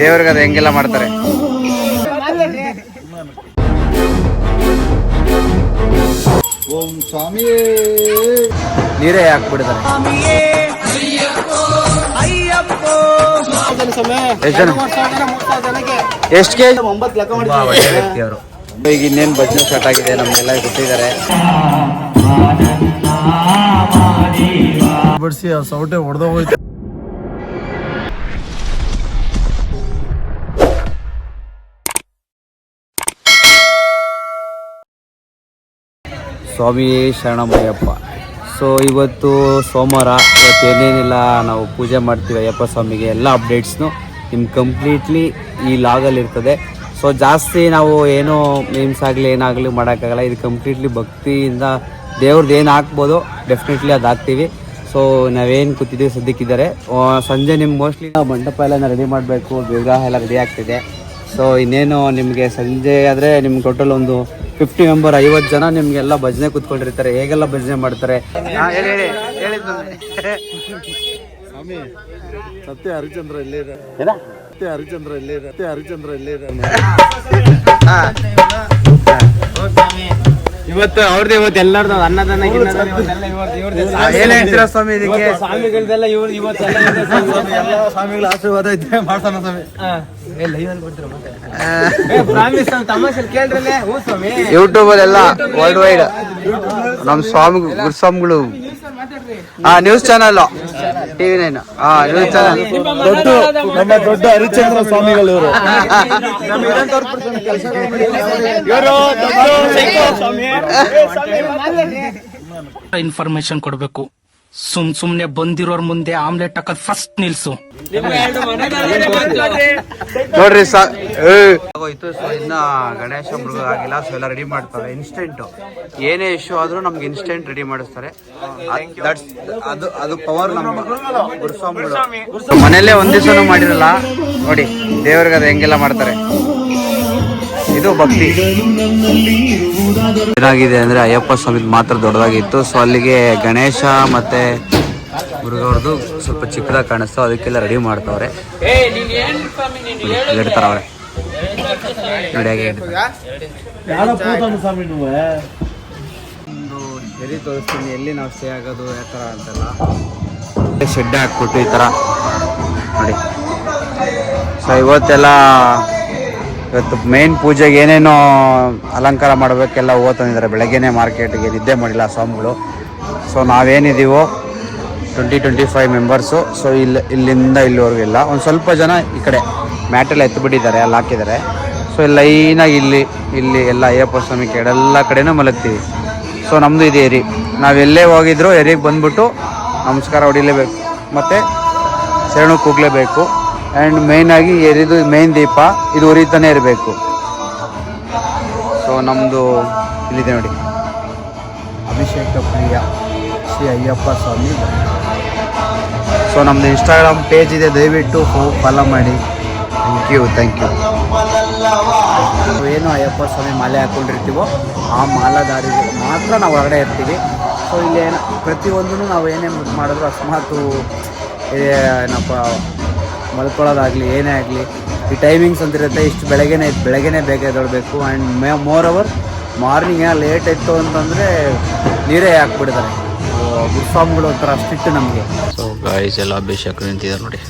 ದೇವ್ರಿಗೆ ಅದು ಹೆಂಗೆಲ್ಲ ಮಾಡ್ತಾರೆ. ಓಂ ಸ್ವಾಮಿ ನೀರೇ ಹಾಕ್ಬಿಡ್ತಾರೆ. ಎಷ್ಟು ಕೆಜಿ? 9 ಲೆಕ್ಕ ಮಾಡಿದ್ರು ಅವರು. ಈಗ ಇನ್ನೇನು ಭಜನೆ ಸ್ಟಾರ್ಟ್ ಆಗಿದೆ, ನಮ್ಗೆಲ್ಲ ಗೊತ್ತಿದ್ದಾರೆ. ಬಡ್ಸಿ ಆ ಸೌಟೆ ಹೊಡೆದೋಗೋಯ್ತು. ಸ್ವಾಮಿ ಶರಣಮಯ್ಯಪ್ಪ. ಸೊ ಇವತ್ತು ಸೋಮವಾರ, ಇವತ್ತು ಏನೇನಿಲ್ಲ ನಾವು ಪೂಜೆ ಮಾಡ್ತೀವಿ ಅಯ್ಯಪ್ಪ ಸ್ವಾಮಿಗೆ, ಎಲ್ಲ ಅಪ್ಡೇಟ್ಸ್ನು ನಿಮ್ಗೆ ಕಂಪ್ಲೀಟ್ಲಿ ಈ ಲಾಗಲ್ಲಿ ಇರ್ತದೆ. ಸೊ ಜಾಸ್ತಿ ನಾವು ಏನೋ ಮೀಮ್ಸ್ ಆಗಲಿ ಏನಾಗಲಿ ಮಾಡೋಕ್ಕಾಗಲ್ಲ. ಇದು ಕಂಪ್ಲೀಟ್ಲಿ ಭಕ್ತಿಯಿಂದ ದೇವ್ರದ್ದು ಏನು ಹಾಕ್ಬೋದು ಡೆಫಿನೆಟ್ಲಿ ಅದು ಹಾಕ್ತೀವಿ. ಸೊ ನಾವೇನು ಕೂತಿದ್ದೀವಿ ಸದ್ಯಕ್ಕಿದ್ದಾರೆ. ಸಂಜೆ ನಿಮ್ಗೆ ಮೋಸ್ಟ್ಲಿ ಮಂಟಪ ಎಲ್ಲ ರೆಡಿ ಮಾಡಬೇಕು, ವಿಗ್ರಹ ಎಲ್ಲ ರೆಡಿ ಆಗ್ತಿದೆ. ಸೊ ಇನ್ನೇನು ನಿಮಗೆ ಸಂಜೆ ಆದರೆ ನಿಮ್ಗೆ ಟೋಟಲ್ ಒಂದು 50 ಮೆಂಬರ್ 50 ಜನ ನಿಮಗೆಲ್ಲ ಭಜನೆ ಕೂತ್ಕೊಂಡಿರ್ತಾರೆ. ಹೇಗೆಲ್ಲ ಭಜನೆ ಮಾಡ್ತಾರೆ ಸ್ವಾಮಿ ಸತ್ಯ ಹರಿಚಂದ್ರ ಇಲ್ಲೇ ಇದೆ. ಸತ್ಯ ಹರಿಚಂದ್ರ ಇಲ್ಲೇ ಇದೆ. ಸತ್ಯ ಹರಿಚಂದ್ರ ಇಲ್ಲೇ ಇದೆ. ಇವತ್ತು ಅವ್ರದ್ದು ಇವತ್ತು ಎಲ್ಲರದು ಅನ್ನದಾನ ಏನ್ ಹೇಳ್ತೀರಾ ಸ್ವಾಮಿ ಇದಕ್ಕೆ? ಸ್ವಾಮಿಗಳದೆಲ್ಲ ಇವ್ರು ಇವತ್ತೆಲ್ಲ ಸ್ವಾಮಿಗಳ ಆಶೀರ್ವಾದ ಇದ್ದೇ ಮಾಡ್ತಾನ ಸ್ವಾಮಿ. ಯೂಟ್ಯೂಬ್ ಅಲ್ಲೆಲ್ಲ ವರ್ಲ್ಡ್ ವೈಡ್ ನಮ್ ಸ್ವಾಮಿ ಗುರುಸ್ವಾಮಿಗಳು news channel TV9 news channel ನಮ್ಮ ದೊಡ್ಡ ಹರಿಚಂದ್ರ ಸ್ವಾಮಿಗಳು ಇವರು. ಇನ್ಫಾರ್ಮೇಶನ್ ಕೊಡ್ಬೇಕು. ಸುಮ್ನೆ ಬಂದಿರೋರ್ ಮುಂದೆ ಆಮ್ಲೆಟ್ ಹಾಕೋದ್ ಫಸ್ಟ್ ನಿಲ್ಸು. ನೋಡ್ರಿ ಹೋಯ್ತು. ಸೊ ಇನ್ನ ಗಣೇಶ ಮೃಗ ಆಗಿಲ್ಲ. ಸೊ ಎಲ್ಲ ರೆಡಿ ಮಾಡ್ತಾರೆ ಇನ್ಸ್ಟೆಂಟ್. ಏನೇ ಇಶ್ಯೂ ಆದ್ರೂ ನಮ್ಗೆ ಇನ್ಸ್ಟೆಂಟ್ ರೆಡಿ ಮಾಡಿಸ್ತಾರೆ. ಅದು ಪವರ್ ನಮ್ಮ ಗುರುಸ್ವಾಮಿಗಳು. ಮನೆಯಲ್ಲೇ ಒಂದ್ ದಿವಸನೂ ಮಾಡಿರಲ್ಲ ನೋಡಿ, ದೇವ್ರಿಗೆ ಅದು ಹೆಂಗೆಲ್ಲ ಮಾಡ್ತಾರೆ. ಇದು ಭಕ್ತಿ. ಏನಾಗಿದೆ ಅಂದ್ರೆ ಅಯ್ಯಪ್ಪ ಸ್ವಾಮಿ ಮಾತ್ರ ದೊಡ್ಡದಾಗಿತ್ತು. ಸೊ ಅಲ್ಲಿಗೆ ಗಣೇಶ ಮತ್ತೆ ಮುರುಘವ್ರದ್ದು ಸ್ವಲ್ಪ ಚಿಕ್ಕದಾಗಿ ಕಾಣಿಸ್ತು, ಅದಕ್ಕೆಲ್ಲ ರೆಡಿ ಮಾಡ್ತಾವ್ರೆ. ಹೇಳ್ತಾರ ಅವ್ರೆ ನೋಡಿ ಹೇಗೆ ಒಂದು ಎರಿ ತೋರಿಸ್ತೀನಿ ಎಲ್ಲಿ ನಾವು ಸ್ಟೇ ಆಗೋದು ಯಾವ ಥರ ಅಂತೆಲ್ಲ. ಶೆಡ್ ಹಾಕ್ಬಿಟ್ಟು ಈ ಥರ ನೋಡಿ. ಸೊ ಇವತ್ತು ಮೇನ್ ಪೂಜೆಗೆ ಏನೇನೋ ಅಲಂಕಾರ ಮಾಡಬೇಕೆಲ್ಲ ತಂದಿದ್ದಾರೆ. ಬೆಳಗ್ಗೆನೇ ಮಾರ್ಕೆಟ್ಗೆ ನಿದ್ದೆ ಮಾಡಿಲ್ಲ ಸ್ವಾಮಿಗಳು. So ನಾವೇನಿದ್ದೀವೋ 20-25 members. ಸೊ ಇಲ್ಲಿಂದ ಇಲ್ಲಿವರೆಗೂ ಇಲ್ಲ. ಒಂದು ಸ್ವಲ್ಪ ಜನ ಈ ಕಡೆ ಮ್ಯಾಟೆಲ್ಲ ಎತ್ತುಬಿಟ್ಟಿದ್ದಾರೆ, ಅಲ್ಲಿ ಹಾಕಿದ್ದಾರೆ. ಸೊ ಲೈನಾಗಿ ಇಲ್ಲಿ ಎಲ್ಲ ಅಯ್ಯಪ್ಪ ಸ್ವಾಮಿ ಎಲ್ಲ ಕಡೆನೂ ಮಲಗ್ತೀವಿ. ಸೊ ನಮ್ಮದು ಇದೆ ಎರಿ. ನಾವೆಲ್ಲೇ ಹೋಗಿದ್ರು ಎರಿಗೆ ಬಂದ್ಬಿಟ್ಟು ನಮಸ್ಕಾರ ಹೊಡಿಲೇಬೇಕು ಮತ್ತು ಶರಣು ಕೂಗಲೇಬೇಕು. ಆ್ಯಂಡ್ ಮೇಯ್ನಾಗಿ ಎರಿದು ಮೇಯ್ನ್ ದೀಪ ಇದು ಉರಿತಾನೆ ಇರಬೇಕು. ಸೊ ನಮ್ಮದು ಇಲ್ಲಿದೆ ನೋಡಿ, ಅಭಿಷೇಕ ಪ್ರಿಯ ಶ್ರೀ ಅಯ್ಯಪ್ಪ ಸ್ವಾಮಿ. ಸೊ ನಮ್ಮದು ಇನ್ಸ್ಟಾಗ್ರಾಮ್ ಪೇಜ್ ಇದೆ, ದಯವಿಟ್ಟು ಫಾಲೋ ಮಾಡಿ. Thank you. ಏನು ಅಯ್ಯಪ್ಪ ಸ್ವಾಮಿ ಮಾಲೆ ಹಾಕ್ಕೊಂಡಿರ್ತೀವೋ ಆ ಮಾಲಾಧಾರಿಗೆ ಮಾತ್ರ ನಾವು ಹೊರಗಡೆ ಇರ್ತೀವಿ. ಸೊ ಇಲ್ಲಿ ಪ್ರತಿಯೊಂದೂ ನಾವು ಏನೇ ಮಾಡಿದ್ರು ಅಕಸ್ಮಾತು ಏನಪ್ಪ ಮಲ್ಕೊಳ್ಳೋದಾಗಲಿ ಏನೇ ಆಗಲಿ ಈ ಟೈಮಿಂಗ್ಸ್ ಅಂತಿರುತ್ತೆ. ಇಷ್ಟು ಬೆಳಗ್ಗೆನೇ ಬೇಗ ಎದ್ದೇಳಬೇಕು. And more over morning late ಇತ್ತು ಅಂತಂದರೆ ನೀರೇ ಹಾಕ್ಬಿಡ್ತಾರೆ. ಗುರುಸ್ವಾಮಿಗಳು ಒಂಥರ ಸ್ಟ್ರಿಕ್ಟ್ ನಮಗೆ. ಸೊ ಗಾಯ್ಸ್ ಎಲ್ಲ ಅಭಿಷೇಕ ನಿಂತಿದ್ದಾರೆ ನೋಡಿ.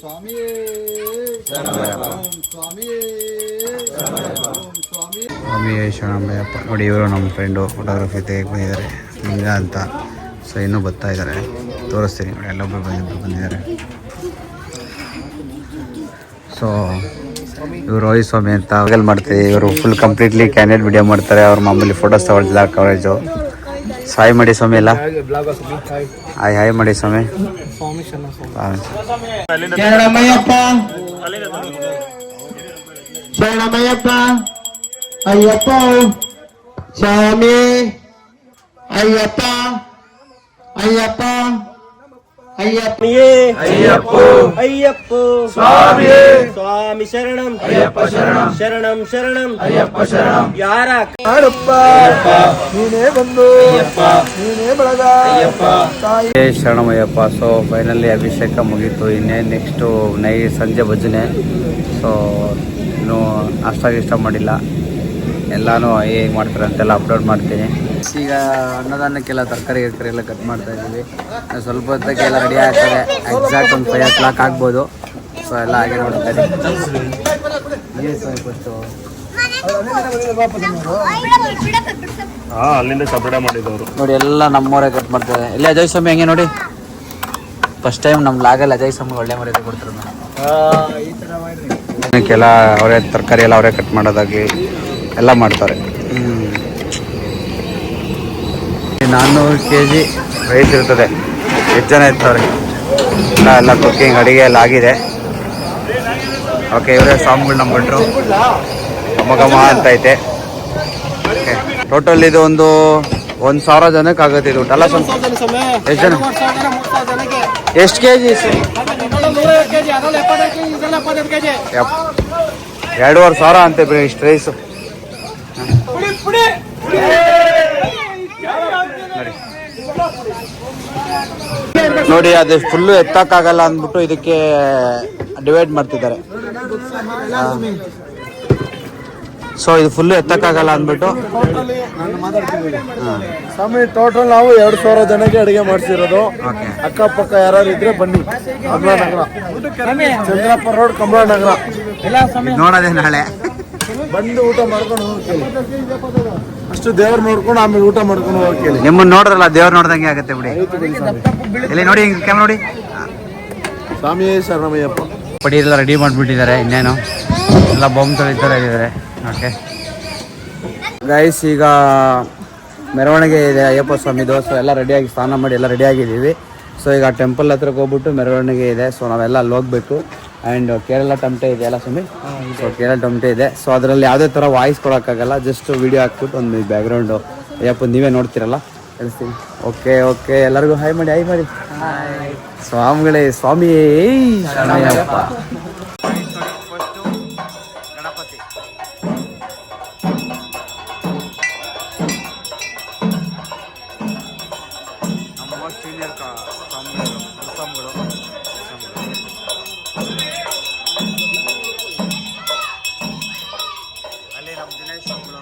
ಸ್ವಾಮಿ ಶರಣಮಯ್ಯಪ್ಪ ನೋಡಿ. ಇವರು ನಮ್ಮ ಫ್ರೆಂಡು ಫೋಟೋಗ್ರಫಿ ತೆಗೆದು ಬಂದಿದ್ದಾರೆ ಹಿಂಗ ಅಂತ. ಸೊ ಇನ್ನೂ ಬರ್ತಾ ಇದ್ದಾರೆ, ತೋರಿಸ್ತೀನಿ ನೋಡಿ. ಎಲ್ಲೊಬ್ಬರು ಬಂದಿದ್ದಾರೆ. ಸೊ ಇವರು ರೋಹಿತ್ ಸ್ವಾಮಿ ಅಂತ ಆಗಲ್ ಮಾಡ್ತೀವಿ. ಇವರು ಫುಲ್ ಕಂಪ್ಲೀಟ್ಲಿ ಕ್ಯಾಂಡಿಡೇಟ್ ವಿಡಿಯೋ ಮಾಡ್ತಾರೆ. ಅವ್ರ ಮಾಮೂಲಿ ಫೋಟೋಸ್ ತಗೊಳ್ತಿಲ್ಲ ಕವರೇಜು. ಹಾಯ್ ಮಾಡಿ ಸ್ವಾಮಿ ಎಲ್ಲ. ಹಾಯ್ ಮಾಡಿ ಸ್ವಾಮಿ. ಶರಣಮಯ್ಯಪ್ಪ ಶರಣಮಯ್ಯಪ್ಪ ಅಯ್ಯಪ್ಪ ಸ್ವಾಮಿ ಅಯ್ಯಪ್ಪ ಅಯ್ಯಪ್ಪ ಅಯ್ಯಪ್ಪ ಅಯ್ಯಪ್ಪೋ ಅಯ್ಯಪ್ಪೋ ಸ್ವಾಮಿ ಶರಣಂ ಅಯ್ಯಪ್ಪ ಶರಣಂ ಶರಣಂ ಶರಣಂ ಅಯ್ಯಪ್ಪ ಶರಣಂ ಯಾರ ಮಾಡಪ್ಪ ನೀನೇ ಬಂದು ನೀನೇ ಬಳಗ ಶರಣಮಯ್ಯಪ್ಪ. ಸೊ ಫೈನಲಿ ಅಭಿಷೇಕ ಮುಗೀತು. ಇನ್ನೇನು ನೆಕ್ಸ್ಟು ಸಂಜೆ ಭಜನೆ. ಸೊ ಇನ್ನೂ ಅಷ್ಟಾಗಿಷ್ಟ ಮಾಡಿಲ್ಲ, ಎಲ್ಲನೂ ಹೇಗೆ ಮಾಡ್ತಾರೆ ಅಂತೆಲ್ಲ ಅಪ್ಲೋಡ್ ಮಾಡ್ತೀನಿ. ಈಗ ಅನ್ನದಾನಕ್ಕೆಲ್ಲ ತರಕಾರಿ ಎಲ್ಲ ಕಟ್ ಮಾಡ್ತಾ ಇದ್ದೀವಿ. ಸ್ವಲ್ಪ ಹೊತ್ತಕ್ಕೆ ಎಲ್ಲ ರೆಡಿ ಆಗ್ತದೆ. ಎಕ್ಸಾಕ್ಟ್ ಒಂದು 5 o'clock ಆಗ್ಬೋದು. ಸೊ ಎಲ್ಲ ಹಾಗೆ ನೋಡ್ತಾರೆ. ಅಲ್ಲಿಂದ ಸಪರೇಟ್ ಮಾಡಿದವರು ನೋಡಿ, ಎಲ್ಲ ನಮ್ಮವರೇ ಕಟ್ ಮಾಡ್ತಾರೆ. ಇಲ್ಲಿ ಅಜಯ್ ಸ್ವಾಮಿ ಹಂಗೆ ನೋಡಿ, ಫಸ್ಟ್ ಟೈಮ್ ನಮ್ಮ ಲಾಗಲ್ಲಿ ಅಜಯ್ ಸ್ವಾಮಿ ಒಳ್ಳೆ ಮರ್ಯಾದೆ ಕೊಡ್ತಾರೆ. ಇದಕ್ಕೆಲ್ಲ ಅವರೇ ತರಕಾರಿ ಎಲ್ಲ ಅವರೇ ಕಟ್ ಮಾಡೋದಾಗಿ ಎಲ್ಲ ಮಾಡ್ತಾರೆ. 400 kg ರೈಸ್ ಇರ್ತದೆ. ಎಷ್ಟು ಜನ ಇರ್ತಾರೆ? ಎಲ್ಲ ಕುಕ್ಕಿಂಗ್ ಅಡುಗೆ ಎಲ್ಲ ಆಗಿದೆ. ಓಕೆ, ಇವರೇ ಸ್ವಾಮಿಗಳನ್ನ ಬಿಟ್ಟರು. ಘಮ ಅಂತ ಐತೆ. ಓಕೆ, ಟೋಟಲ್ ಇದು ಒಂದು 1,000 ಜನಕ್ಕೆ ಆಗುತ್ತೆ ಇದು ಊಟ ಅಲ್ಲ? ಎಷ್ಟು ಜನ? ಎಷ್ಟು ಕೆ ಜಿ? 2,500 ಅಂತೆ ಬಿಡಿ ಇಷ್ಟು ರೈಸು. ನೋಡಿ, ಅದು ಫುಲ್ಲು ಎತ್ತಕ್ಕಾಗಲ್ಲ ಅಂದ್ಬಿಟ್ಟು ಇದಕ್ಕೆ ಡಿವೈಡ್ ಮಾಡ್ತಿದ್ದಾರೆ. ಸೊ ಇದು ಫುಲ್ಲು ಎತ್ತಕ್ಕಾಗಲ್ಲ ಅಂದ್ಬಿಟ್ಟು ಸ್ವಾಮಿ ಟೋಟಲ್ ನಾವು 2,000 ಜನಕ್ಕೆ ಅಡಿಗೆ ಮಾಡಿಸಿರೋದು. ಅಕ್ಕಪಕ್ಕ ಯಾರು ಇದ್ರೆ ಬನ್ನಿ. ಕಮಲಾನಗರ, ಚಂದ್ರಪ್ಪ ರೋಡ್, ಕಮಲಾನಗರ. ನೋಡೋದೇ ನಾಳೆ ಬಂದು ಊಟ ಮಾಡ್ಕೊಂಡು ಹೋಗ್ತೇನೆ. ಅಷ್ಟು ದೇವ್ರ ನೋಡ್ಕೊಂಡು ಆಮೇಲೆ ಊಟ ಮಾಡ್ಕೊಂಡು ಹೋಗ್ತೇನೆ. ನಿಮ್ಮನ್ನ ನೋಡ್ರಲ್ಲ, ದೇವ್ರು ನೋಡ್ದಂಗೆ ಆಗುತ್ತೆ ಬಿಡಿ. ಇಲ್ಲಿ ನೋಡಿ, ಕ್ಯಾಮ್ರಾ ನೋಡಿ. ಸ್ವಾಮಿ ಶರಣಮಯ್ಯಪ್ಪ. ಪಡಿ ಎಲ್ಲ ರೆಡಿ ಮಾಡಿಬಿಟ್ಟಿದ್ದಾರೆ. ಇನ್ನೇನು ಎಲ್ಲ ಬಾಂಬ್ ತೊಳಿತಾರೆ ಇದ್ದಾರೆ. ಓಕೆ ಗೈಸ್, ಈಗ ಮೆರವಣಿಗೆ ಇದೆ ಅಯ್ಯಪ್ಪ ಸ್ವಾಮಿದು. ಸೊ ಎಲ್ಲ ರೆಡಿಯಾಗಿ ಸ್ನಾನ ಮಾಡಿ ಎಲ್ಲ ರೆಡಿಯಾಗಿದ್ದೀವಿ. ಸೊ ಈಗ ಟೆಂಪಲ್ ಹತ್ರಕ್ಕೆ ಹೋಗ್ಬಿಟ್ಟು ಮೆರವಣಿಗೆ ಇದೆ. ಸೊ ನಾವೆಲ್ಲ ಅಲ್ಲಿ ಹೋಗ್ಬೇಕು. ಆ್ಯಂಡ್ ಕೇರಳ ಟಮಟೆ ಇದೆ ಅಲ್ಲ ಸ್ವಾಮಿ? ಸೊ ಕೇರಳ ಟಮಟೆ ಇದೆ. ಸೊ ಅದರಲ್ಲಿ ಯಾವುದೇ ಥರ ವಾಯ್ಸ್ ಕೊಡೋಕ್ಕಾಗಲ್ಲ. ಜಸ್ಟ್ ವಿಡಿಯೋ ಹಾಕ್ಬಿಟ್ಟು ಒಂದು ಬ್ಯಾಕ್ಗ್ರೌಂಡು ಅಯ್ಯಪ್ಪ ನೀವೇ ನೋಡ್ತಿರಲ್ಲ, ಹೇಳ್ತೀನಿ. ಓಕೆ ಓಕೆ, ಎಲ್ಲರಿಗೂ ಹಾಯ್ ಮಾಡಿ, ಹಾಯ್ ಮಾಡಿ. ಸ್ವಾಮಿಗಳೇ, ಸ್ವಾಮಿ ಶರಣಯ್ಯಪ್ಪ. ಗಣಪತಿ ನಮ್ಮ ಸೀನಿಯರ್ ಸ್ವಾಮಿಗಳು. ಅಲ್ಲಿ ನಮ್ಮ ದಿನೇಶ್ ಸ್ವಾಮಿಗಳು.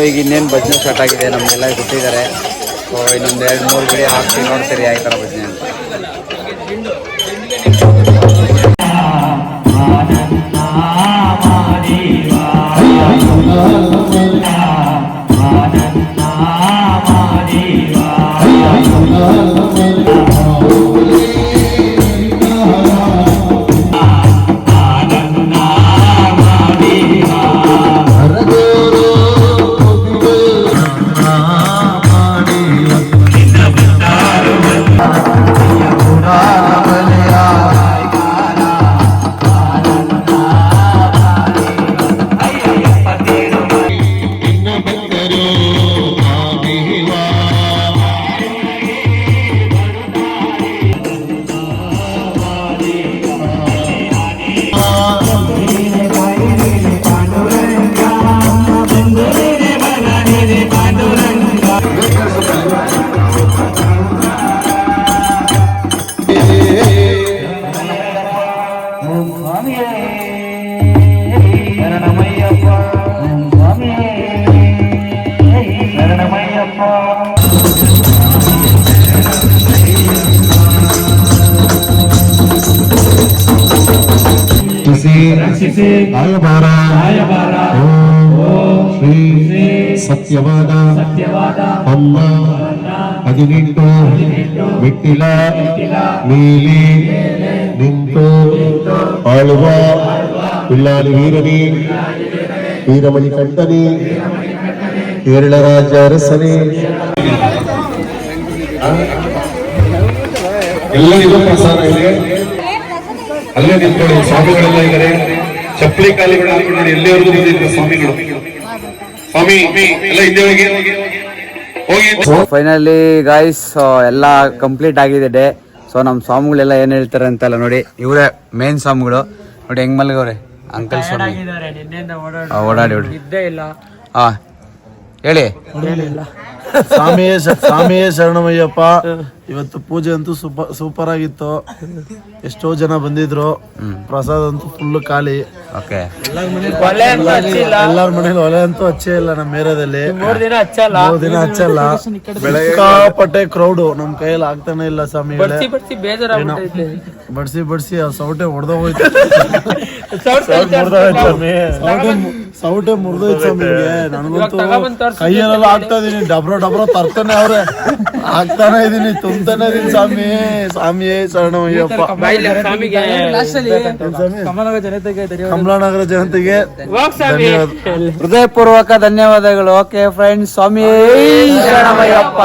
ಈಗ ಇನ್ನೇನು ಭಜನೆ ಸ್ಟಾರ್ಟ್ ಆಗಿದೆ, ನಮಗೆಲ್ಲ ಗೊತ್ತಿದ್ದಾರೆ. ಸೊ ಇನ್ನೊಂದು 2-3 ವಿಡಿಯೋ ಹಾಕ್ತೀನಿ, ನೋಡ್ತೀರಿ ಯಾವ ಥರ ಭಜನೆ ಅಂತ. ಆಯಬಾರ ಓಂ ಶ್ರೀ ಸತ್ಯವಾದ ಅಮ್ಮ 18 ಮೆಟ್ಟಿಲ ನೀಲಿ ನಿಂತು ಆಳುವ ಪಿಲ್ಲಾಲಿ ವೀರನಿ ವೀರಮಣಿ ಕಂಠನಿ ಕೇರಳ ರಾಜ್ಯ ಅರಸನೇ ಎಲ್ಲರಿಗೂ ಪ್ರಸಾದ ಇದೆ. ಅಲ್ಲೇ ನಿಂತ್ಕೊಳ್ಳಿ, ಸ್ವಾಮಿಗಳೆಲ್ಲ ಇದ್ದಾರೆ. ಚಪ್ಪಲಿ ಕಾಲಿಗಳು ಹಾಕೊಂಡು ಎಲ್ಲಿವರೆಗೂ ಬಂದಿದ್ರು ಸ್ವಾಮಿಗಳು. ಸ್ವಾಮಿ ಎಲ್ಲ ಹಿಂದೆ ಹೋಗಿ ಫೈನಲಿ ಗಾಯ್ಸ್ ಎಲ್ಲ ಕಂಪ್ಲೀಟ್ ಆಗಿದೆ ಡೇ. ಸೊ ನಮ್ಮ ಸ್ವಾಮಿಗಳೆಲ್ಲ ಏನ್ ಹೇಳ್ತಾರೆ ಅಂತೆಲ್ಲ ನೋಡಿ. ಇವರೇ ಮೇನ್ ಸ್ವಾಮಿಗಳು ನೋಡಿ, ಹೆಂಗ್ ಮಲ್ಗವ್ರೆ ಅಂಕಲ್ ಸ್ವಾಮಿ. ಓಡಾಡಿ ಹಾ ಹೇಳಿ. ಸ್ವಾಮಿಯೇ ಶರಣಮಯ್ಯಪ್ಪ. ಇವತ್ತು ಪೂಜೆ ಅಂತೂ ಸೂಪರ್ ಆಗಿತ್ತು. ಎಷ್ಟೋ ಜನ ಬಂದಿದ್ರು. ಪ್ರಸಾದ ಅಂತೂ ಫುಲ್ ಖಾಲಿ. ಓಕೆ, ಎಲ್ಲಾರ ಮನೇಲಿ ಒಲೆ ಅಂತೂ ಹಚ್ಚೇ ಇಲ್ಲ. ನಮ್ಮ ಏರಿಯಾದಲ್ಲಿ 3 ದಿನ ಹಚ್ಚಲ್ಲ. ಸಿಕ್ಕಾಪಟ್ಟೆ ಕ್ರೌಡ್. ನಮ್ ಕೈಯಲ್ಲಿ ಆಗ್ತಾನೆ ಇಲ್ಲ ಸ್ವಾಮಿ. ಬಡ್ಸಿ ಆ ಸೌಟೆ ಹೊಡೆದೋಗೋಯ್ತು. ಸೌಟೆ ಮುರಿದೋಯ್ತು ಸ್ವಾಮಿಗೆ. ನನಗಂತೂ ಕೈಯಲ್ಲೆಲ್ಲ ಆಗ್ತಾ ಇದೀನಿ. ಡಬ್ರೋ ತರ್ತಾನೆ ಅವ್ರೆ. ಆಗ್ತಾನೆ ಇದೀನಿ, ತುಂಬ್ತಾನೆ ಇದೀನಿ. ಸ್ವಾಮಿಯೇ ಶರಣಮಯ್ಯಪ್ಪ. ಕಮಲಾನಗರ ಜನತೆಗೆ ಹೃದಯಪೂರ್ವಕ ಧನ್ಯವಾದಗಳು. ಓಕೆ ಫ್ರೆಂಡ್ಸ್, ಸ್ವಾಮಿಯೇ ಶರಣಮಯ್ಯಪ್ಪ.